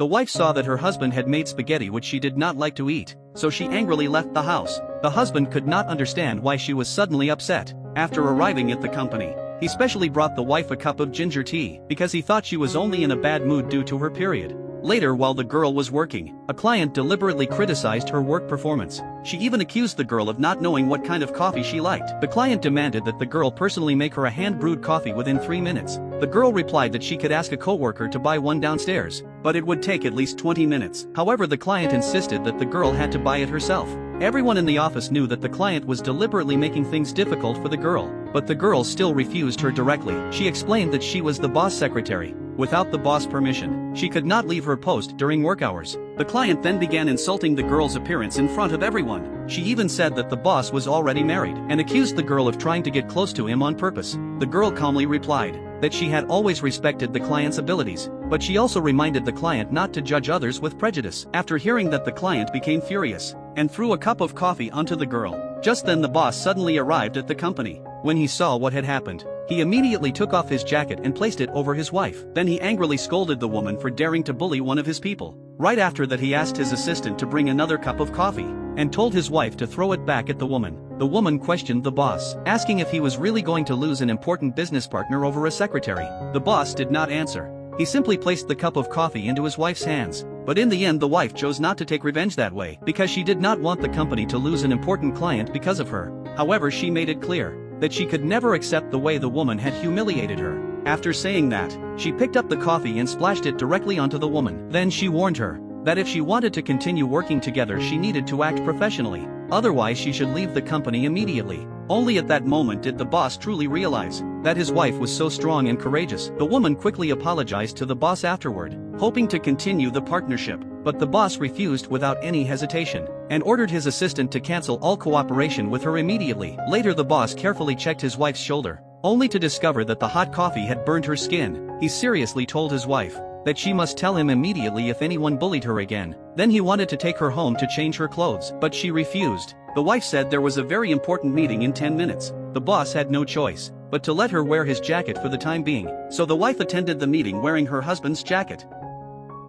The wife saw that her husband had made spaghetti which she did not like to eat, so she angrily left the house. The husband could not understand why she was suddenly upset. After arriving at the company, he specially brought the wife a cup of ginger tea because he thought she was only in a bad mood due to her period. Later, while the girl was working, a client deliberately criticized her work performance. She even accused the girl of not knowing what kind of coffee she liked. The client demanded that the girl personally make her a hand-brewed coffee within 3 minutes. The girl replied that she could ask a coworker to buy one downstairs, but it would take at least 20 minutes. However, the client insisted that the girl had to buy it herself. Everyone in the office knew that the client was deliberately making things difficult for the girl, but the girl still refused her directly. She explained that she was the boss secretary. Without the boss' permission, she could not leave her post during work hours. The client then began insulting the girl's appearance in front of everyone. She even said that the boss was already married and accused the girl of trying to get close to him on purpose. The girl calmly replied that she had always respected the client's abilities, but she also reminded the client not to judge others with prejudice. After hearing that, the client became furious and threw a cup of coffee onto the girl. Just then the boss suddenly arrived at the company. When he saw what had happened, he immediately took off his jacket and placed it over his wife. Then he angrily scolded the woman for daring to bully one of his people. Right after that, he asked his assistant to bring another cup of coffee and told his wife to throw it back at the woman. The woman questioned the boss, asking if he was really going to lose an important business partner over a secretary. The boss did not answer. He simply placed the cup of coffee into his wife's hands. But in the end, the wife chose not to take revenge that way because she did not want the company to lose an important client because of her. However, she made it clear that she could never accept the way the woman had humiliated her. After saying that, she picked up the coffee and splashed it directly onto the woman. Then she warned her that if she wanted to continue working together, she needed to act professionally. Otherwise, she should leave the company immediately. Only at that moment did the boss truly realize that his wife was so strong and courageous. The woman quickly apologized to the boss afterward, hoping to continue the partnership. But the boss refused without any hesitation and ordered his assistant to cancel all cooperation with her immediately. Later, the boss carefully checked his wife's shoulder, only to discover that the hot coffee had burned her skin. He seriously told his wife that she must tell him immediately if anyone bullied her again. Then he wanted to take her home to change her clothes, but she refused. The wife said there was a very important meeting in 10 minutes. The boss had no choice but to let her wear his jacket for the time being, so the wife attended the meeting wearing her husband's jacket.